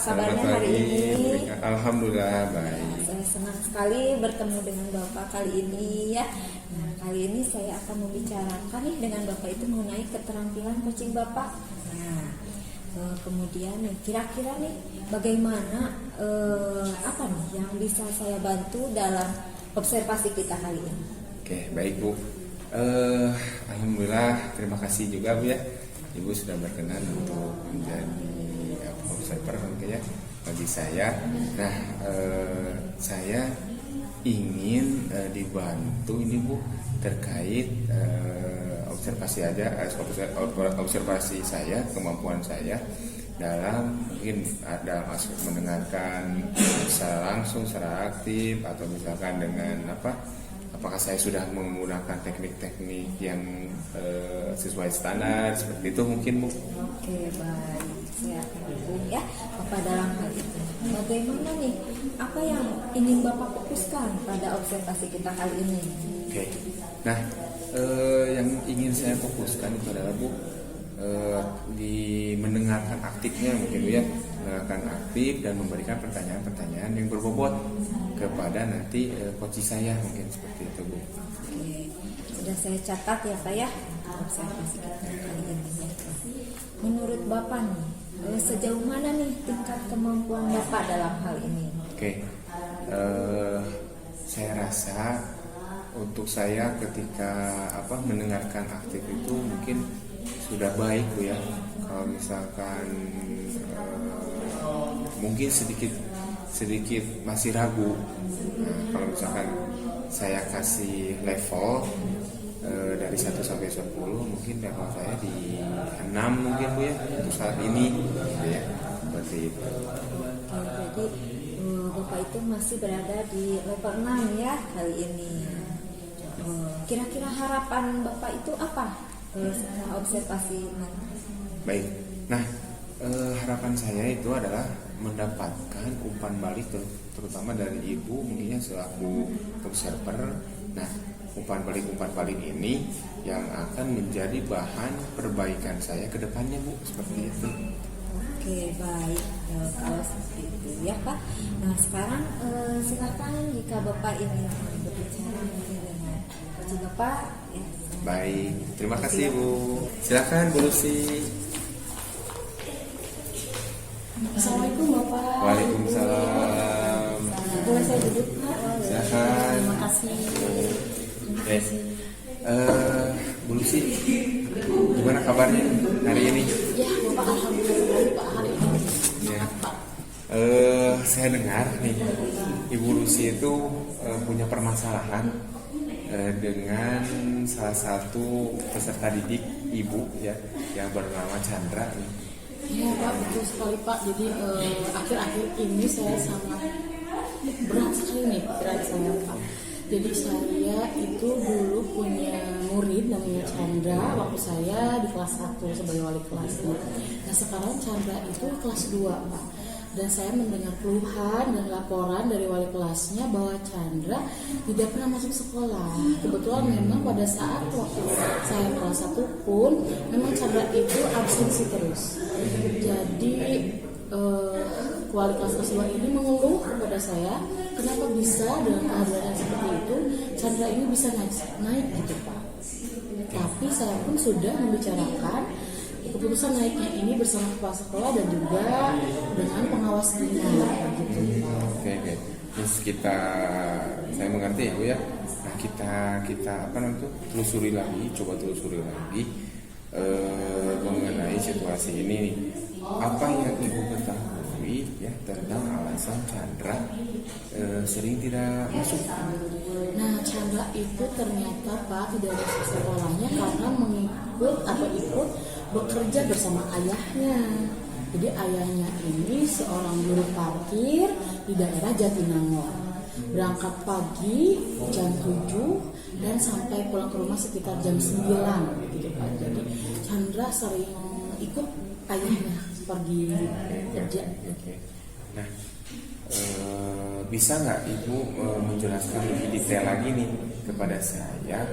kabarnya hari ini? Alhamdulillah baik. Saya senang sekali bertemu dengan Bapak kali ini ya. Nah, kali ini saya akan membicarakan nih dengan Bapak itu mengenai keterampilan coaching Bapak. Nah, kemudian kira-kira nih bagaimana apa nih yang bisa saya bantu dalam observasi kita kali ini? Oke, baik Bu. Alhamdulillah, terima kasih juga Bu ya. Ibu sudah berkenan untuk menjadi observer mungkin ya bagi saya. Nah, saya ingin dibantu ini Bu terkait observasi saya, kemampuan saya dalam mungkin ada aspek mendengarkan secara langsung, secara aktif, atau misalkan dengan apakah saya sudah menggunakan teknik-teknik yang sesuai standar seperti itu mungkin Bu. Oke, baik, saya akan dukung ya Bapak dalam hal itu. Bagaimana nih, apa yang ingin Bapak fokuskan pada observasi kita kali ini? Oke, nah yang ingin saya fokuskan itu adalah Bu, di mendengarkan aktifnya mungkin Bu ya, mendengarkan aktif dan memberikan pertanyaan-pertanyaan yang berbobot kepada nanti coach saya mungkin seperti itu Bu. Oke, sudah saya catat ya Pak ya observasi kita kali ini. Menurut Bapak nih, sejauh mana nih tingkat kemampuan Bapak dalam hal ini? Oke, saya rasa untuk saya ketika mendengarkan aktif itu mungkin sudah baik Bu ya. Kalau misalkan mungkin sedikit masih ragu. Nah, kalau misalkan saya kasih level dari 1 sampai 10, mungkin level saya di 6 mungkin Bu ya untuk saat ini gitu ya. Seperti itu. Oke, jadi Bapak itu masih berada di level 6 ya kali ini. Kira-kira harapan Bapak itu apa setelah observasi nanti? Baik. Nah, harapan saya itu adalah mendapatkan umpan balik terutama dari Ibu mungkinnya selaku observer. Nah, umpan balik ini yang akan menjadi bahan perbaikan saya ke depannya Bu, seperti itu. Oke, baik, kalau seperti itu ya Pak. Nah, sekarang silakan jika Bapak ingin berbicara dengan coach Bapak ya. Baik, terima kasih Bu. Silakan Bu Lucy. Assalamualaikum Bapak. Waalaikumsalam. Boleh saya duduk Pak? Silakan. Terima kasih. Oke. Bu Lucy, gimana kabarnya hari ini? Ya Bapak, alhamdulillah baik Pak hari ini. Ya. Saya dengar nih Ibu Lucy itu punya permasalahan dengan salah satu peserta didik Ibu ya yang bernama Chandra nih. Ya Pak, betul sekali Pak. Jadi akhir-akhir ini saya sangat berat sekali nih pikiran saya Pak. Jadi saya itu dulu punya murid namanya Chandra waktu saya di kelas 1 sebagai wali kelasnya. Nah sekarang Chandra itu kelas 2 Pak. Dan saya mendengar keluhan dan laporan dari wali kelasnya bahwa Chandra tidak pernah masuk sekolah. Kebetulan memang pada saat waktu saya kelas 1 pun memang Chandra itu absensi terus. Jadi wali kelas 2 ini mengeluh kepada saya, kenapa bisa dengan keadaan seperti itu Chandra ini bisa naik gitu Pak. Tapi saya pun sudah membicarakan keputusan naiknya ini bersama kepala sekolah dan juga dengan pengawas dinas gitu. Oke. Terus saya mengerti ya Bu ya. Nah kita telusuri lagi, coba telusuri lagi mengenai situasi ini. Apa yang Ibu ketahui ya tentang alasan Chandra sering tidak masuk? Nah Chandra itu ternyata Pak tidak masuk sekolahnya karena ikut bekerja bersama ayahnya. Jadi ayahnya ini seorang buruh parkir di daerah Jatinangor. Berangkat pagi jam 7 dan sampai pulang ke rumah sekitar jam 9 gitu Pak. Jadi Chandra sering ikut ayahnya pergi kerja. Nah, bisa nggak Ibu menjelaskan lebih detail lagi nih kepada saya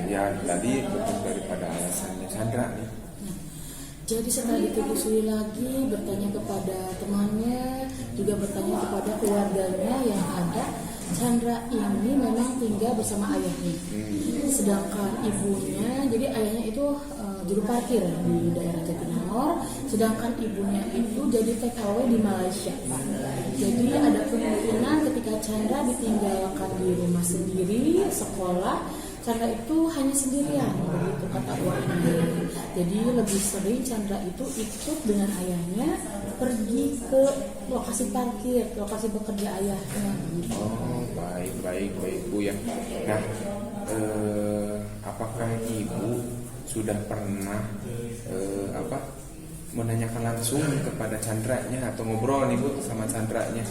ya tadi bentuk daripada alasannya Chandra nih? Jadi setelah ditelusuri lagi, bertanya kepada temannya, juga bertanya kepada keluarganya yang ada, Chandra ini memang tinggal bersama ayahnya. Sedangkan ibunya, jadi ayahnya itu juru parkir di daerah Jatinangor, sedangkan ibunya itu jadi TKW di Malaysia, Pak. Jadi ada kemungkinan ketika Chandra ditinggalkan di rumah sendiri, sekolah, Chandra itu hanya sendirian, begitu kata ayahnya. Jadi lebih sering Chandra itu ikut dengan ayahnya pergi ke lokasi parkir, lokasi bekerja ayahnya. Gitu. Oh, baik Bu ya. Nah, apakah Ibu sudah pernah menanyakan langsung kepada Chandranya atau ngobrol nih Bu sama Chandranya?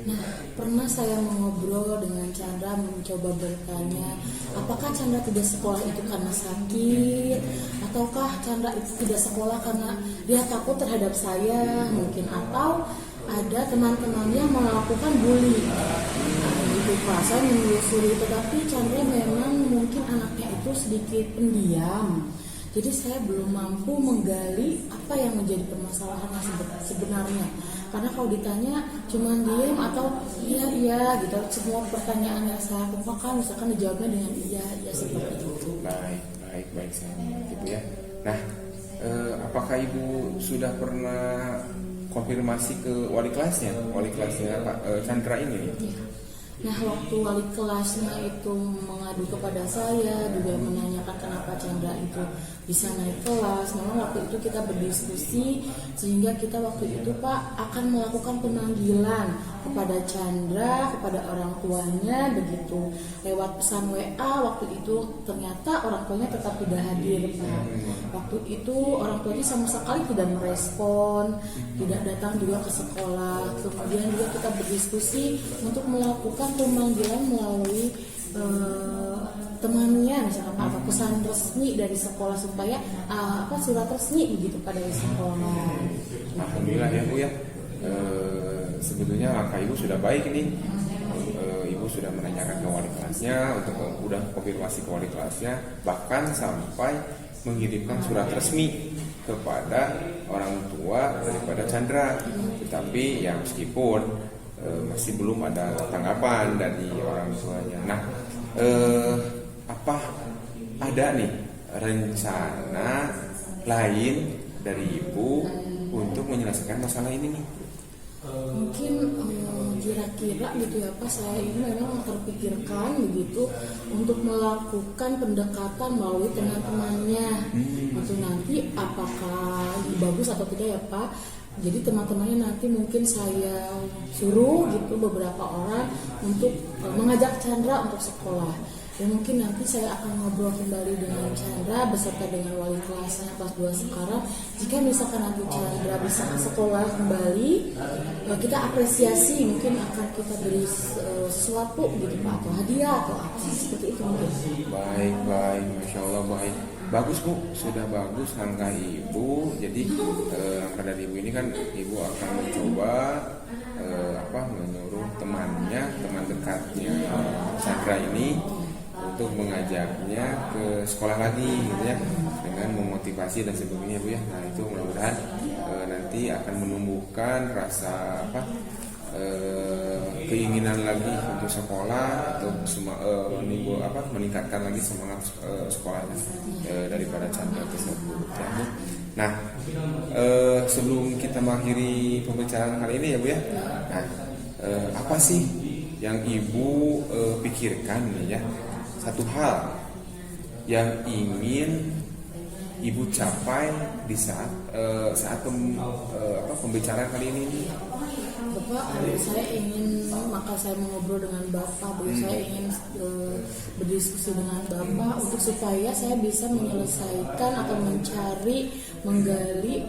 Nah, pernah saya mengobrol dengan Chandra, mencoba bertanya, apakah Chandra tidak sekolah itu karena sakit, ataukah Chandra itu tidak sekolah karena dia takut terhadap saya, mungkin, atau ada teman-teman yang melakukan bully. Gitu Pak, saya menelusuri, tetapi Chandra memang mungkin anaknya itu sedikit pendiam. Jadi saya belum mampu menggali apa yang menjadi permasalahan sebenarnya. Karena kalau ditanya cuma diam atau iya gitu, semua pertanyaan yang saya kemukakan misalkan dijawabnya dengan iya seperti itu. Baik saya mengerti Bu ya. Nah, apakah Ibu sudah pernah konfirmasi ke wali kelasnya Pak Chandra ini? Ya. Nah, waktu wali kelasnya itu mengadu kepada saya, juga menanyakan kenapa Chandra itu bisa naik kelas. Memang waktu itu kita berdiskusi, sehingga kita waktu itu Pak akan melakukan pemanggilan kepada Chandra, kepada orang tuanya, begitu. Lewat pesan WA, waktu itu ternyata orang tuanya tetap tidak hadir Pak. Waktu itu orang tuanya sama sekali tidak merespon, tidak datang juga ke sekolah. Kemudian juga kita berdiskusi untuk melakukan pemanggilan melalui temannya, misalkan atau pesan resmi dari sekolah supaya surat resmi begitu pada sekolah. Alhamdulillah ya Bu ya. Sebetulnya langkah Ibu sudah baik ini. Ibu sudah menanyakan ke wali kelasnya, udah konfirmasi ke wali kelasnya, bahkan sampai mengirimkan surat resmi kepada orang tua daripada Chandra. Tetapi ya meskipun masih belum ada tanggapan dari orang tuanya. Nah, apa ada nih rencana lain dari Ibu untuk menyelesaikan masalah ini nih? Mungkin kira-kira gitu ya Pak, saya ini memang terpikirkan begitu untuk melakukan pendekatan melalui teman-temannya. Itu nanti apakah bagus atau tidak ya Pak. Jadi teman-temannya nanti mungkin saya suruh gitu beberapa orang untuk mengajak Chandra untuk sekolah. Dan mungkin nanti saya akan ngobrol kembali dengan Chandra beserta dengan wali kelasnya kelas 2 sekarang. Jika misalkan nanti Chandra bisa ke sekolah kembali, kita apresiasi, mungkin akan kita beri sesuatu gitu Pak, atau hadiah atau apa seperti itu mungkin. Baik, Masya Allah baik. Bagus Bu, sudah bagus langkah Ibu. Jadi langkah dari Ibu ini kan Ibu akan mencoba menyuruh teman dekatnya Chandra ini untuk mengajaknya ke sekolah lagi gitu ya, dengan memotivasi dan sebagainya Bu ya. Nah itu mudah-mudahan nanti akan menumbuhkan rasa keinginan lagi untuk sekolah atau meningkatkan lagi semangat sekolahnya daripada Chandra tersebut ya Bu. Nah sebelum kita mengakhiri pembicaraan kali ini ya Bu ya, nah apa sih yang Ibu pikirkan nih ya, satu hal yang ingin Ibu capai di saat pembicaraan kali ini? Bapak, saya mengobrol dengan Bapak, saya ingin berdiskusi dengan Bapak untuk supaya saya bisa menyelesaikan atau menggali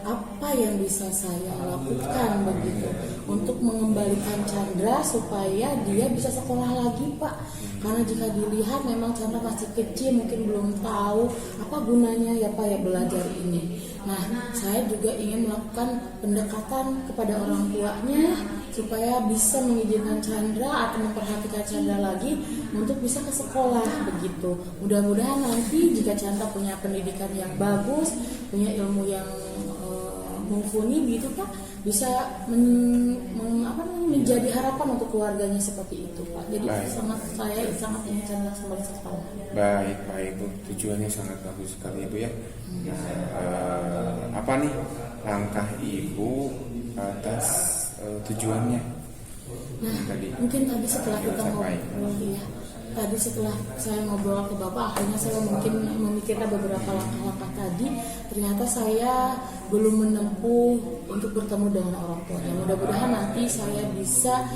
apa yang bisa saya lakukan begitu untuk mengembalikan Chandra supaya dia bisa sekolah lagi Pak. Karena jika dilihat memang Chandra masih kecil, mungkin belum tahu apa gunanya ya Pak ya belajar ini. Nah, saya juga ingin melakukan pendekatan kepada orang tuanya supaya bisa mengizinkan Chandra atau memperhatikan Chandra lagi untuk bisa ke sekolah begitu. Mudah-mudahan nanti jika Chandra punya pendidikan yang bagus, punya ilmu yang mumpuni gitu Pak, bisa menjadi harapan untuk keluarganya seperti itu Pak. Jadi saya sangat ingin Chandra kembali sekolah. Baik Bu, tujuannya sangat bagus sekali Ibu ya. Nah, apa nih langkah Ibu atas tujuannya? Nah, mungkin tadi setelah kita ngobrol ya, tadi setelah saya ngobrol ke Bapak, akhirnya saya mungkin memikirkan beberapa langkah-langkah tadi. Ternyata saya belum menempuh untuk bertemu dengan orang tuanya. Mudah-mudahan nanti saya bisa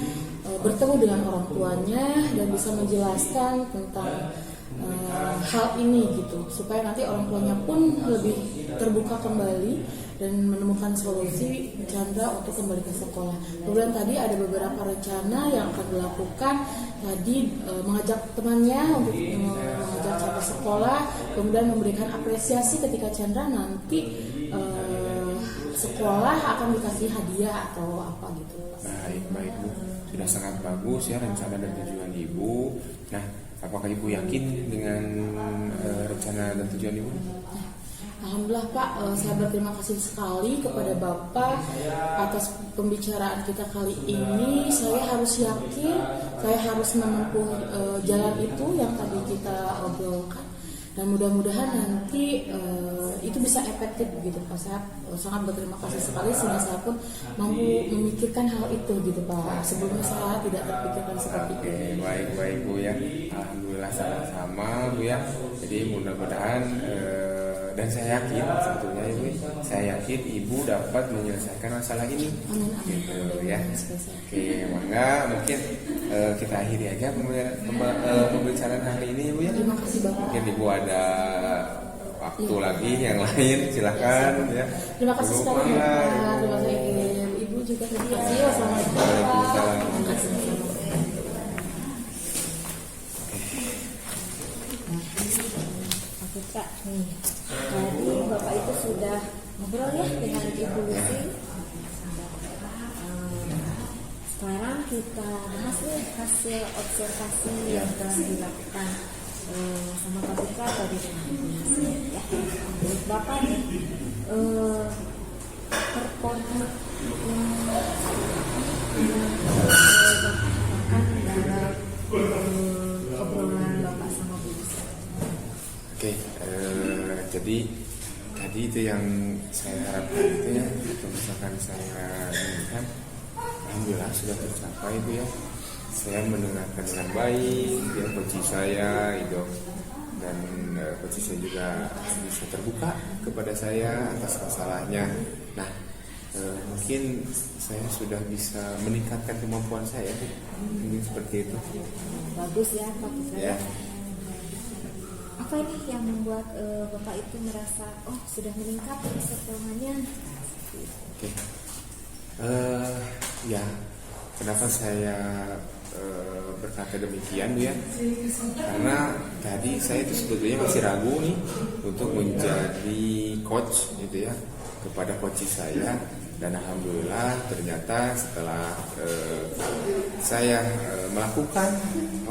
bertemu dengan orang tuanya dan bisa menjelaskan tentang hal ini gitu, supaya nanti orang tuanya pun lebih terbuka kembali dan menemukan solusi Chandra untuk kembali ke sekolah. Kemudian tadi ada beberapa rencana yang akan dilakukan. Tadi mengajak temannya untuk mengajak Chandra sekolah, kemudian memberikan apresiasi ketika Chandra nanti sekolah akan dikasih hadiah atau apa gitu. Baik Bu, sudah sangat bagus ya rencana dan tujuan Ibu. Nah, apakah Ibu yakin dengan rencana dan tujuan Ibu? Alhamdulillah Pak, saya berterima kasih sekali kepada Bapak atas pembicaraan kita kali ini. Saya harus yakin, saya harus menempuh jalan itu yang tadi kita obrolkan. Dan mudah-mudahan nanti itu bisa efektif begitu Pak. Saya sangat berterima kasih sekali sehingga saya pun mampu memikirkan hal itu gitu Pak. Sebelumnya saya tidak terpikirkan seperti itu. Baik Bu ya. Alhamdulillah sama-sama Bu ya. Jadi mudah-mudahan dan saya yakin sebetulnya Ibu, saya yakin Ibu dapat menyelesaikan masalah ini. Amin. Gitu ya. Oke, mangga mungkin kita akhiri aja pembicaraan hari ini Ibu ya. Terima kasih Bapak. Mungkin Ibu ada waktu lagi yang lain silakan ya. Terima kasih sekali Bapak. Terima kasih Ibu juga. Terima kasih. Wassalamualaikum. Waalaikumsalam. Terima kasih. Oke Kak, nih tadi Bapak itu sudah ngobrol ya dengan Ibu Lucy. Sekarang kita bahas nih hasil observasi yang telah dilakukan sama Kak Buka tadi dengan Ibu Lucy ya. Menurut Bapak nih performa yang Bapak dalam obrolan Bapak sama Bu Lucy. Oke, jadi tadi itu yang saya harapkan itu ya, kalau misalkan saya inginkan, alhamdulillah sudah tercapai itu ya. Saya mendengarkan dengan baik, ya coach saya itu, dan coach saya juga bisa terbuka kepada saya atas masalahnya. Nah, mungkin saya sudah bisa meningkatkan kemampuan saya, mungkin seperti itu. Bagus ya Pak Buka. Ya. Apa ini yang membuat Bapak itu merasa sudah meningkat performanya? Oke. Ya, kenapa saya berkata demikian Bu ya? Karena tadi saya itu sebetulnya masih ragu nih untuk menjadi coach gitu ya kepada coach saya, dan alhamdulillah ternyata setelah saya melakukan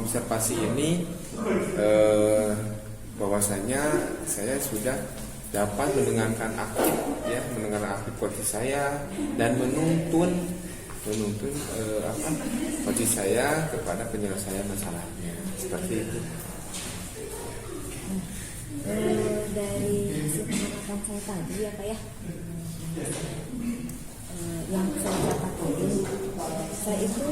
observasi ini bahwasanya saya sudah dapat mendengarkan aktif coach saya dan menuntun coach saya kepada penyelesaian masalahnya seperti itu. Dari hasil pengamatan saya tadi ya Pak ya, yang saya dapat tadi, saya itu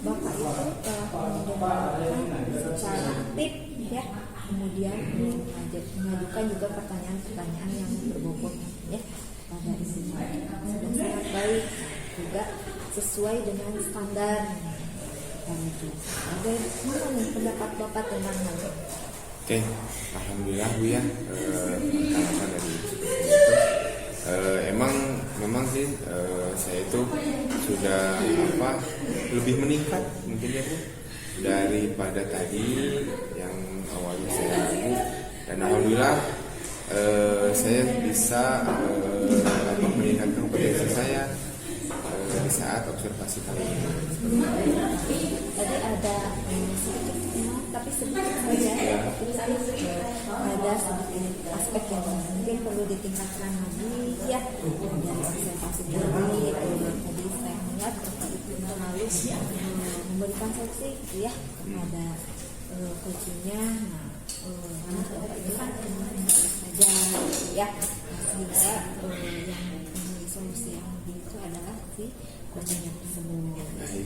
Bapak itu mendengarkan secara aktif ya, kemudian mengajukan juga pertanyaan-pertanyaan yang berbobot ya pada isinya, sudah sangat baik juga sesuai dengan standar dan itu. Bagaimana nih pendapat Bapak tentang hal itu? Oke, alhamdulillah Bu ya, pengalaman dari itu. Memang sih saya itu sudah lebih meningkat mungkin ya Bu daripada tadi yang awalnya saya ragu, dan alhamdulillah saya bisa meningkatkan kompetensi saya di saat observasi kali ini. Tadi ada sedikit, tapi sedikit saja ya. Ada sedikit aspek yang mungkin perlu ditingkatkan lagi ya. Dari observasi tadi, tadi saya melihat Bapak itu selalu memberikan solusi gitu ya kepada coachingnya. Nah, Bapak itu kan saja ya, sehingga yang memberi solusi yang lebih itu adalah si coachingnya tersebut.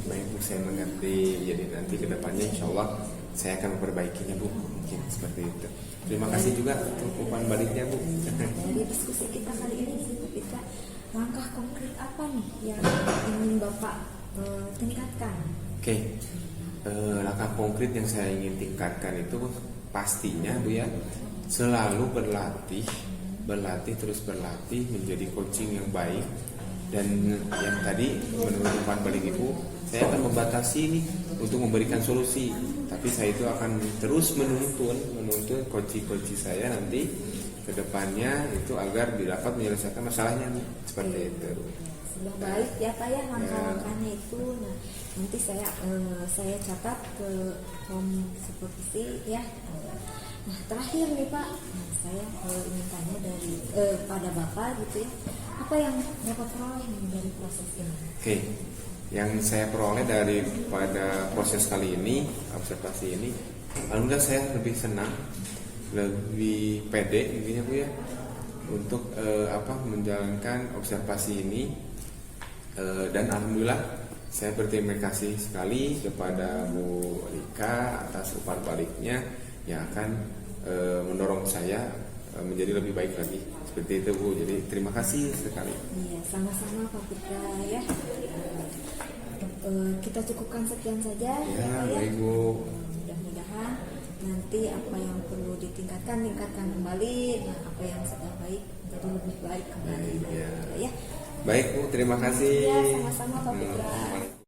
Baik Bu, saya mengerti. Jadi nanti kedepannya insya Allah saya akan memperbaikinya Bu, mungkin seperti itu. Terima kasih juga untuk umpan baliknya Bu. Dari diskusi kita kali ini kita langkah konkret apa nih yang ingin Bapak tingkatkan? Oke, langkah konkret yang saya ingin tingkatkan itu pastinya Bu ya, selalu berlatih terus berlatih menjadi coaching yang baik. Dan yang tadi menurut umpan balik Ibu, saya akan membatasi nih untuk memberikan solusi, tapi saya itu akan terus menuntun coach saya nanti ke depannya itu agar dapat menyelesaikan masalahnya nih, seperti itu. Sudah baik ya Pak ya langkah-langkahnya itu. Nah, nanti saya catat ke home supervisi ya. Nah, terakhir nih Pak, saya ingin tanya dari pada Bapak gitu ya, apa yang dapat peroleh dari proses ini? Oke, yang saya peroleh daripada proses kali ini, observasi ini, alhamdulillah saya lebih senang, lebih pede intinya Bu ya, untuk menjalankan observasi ini. Dan alhamdulillah saya berterima kasih sekali kepada Bu Rika atas umpan baliknya yang akan mendorong saya menjadi lebih baik lagi, seperti itu Bu. Jadi terima kasih sekali. Iya, sama-sama Pak Putra ya. Kita cukupkan sekian saja Ya, Pak ya. baik Bu. Mudah-mudahan nanti apa yang perlu tingkatkan kembali. Nah, apa yang sudah baik jadi lebih baik kembali. Ya. Ya. Baik Bu, terima kasih. Ya, sama-sama Pak Putra.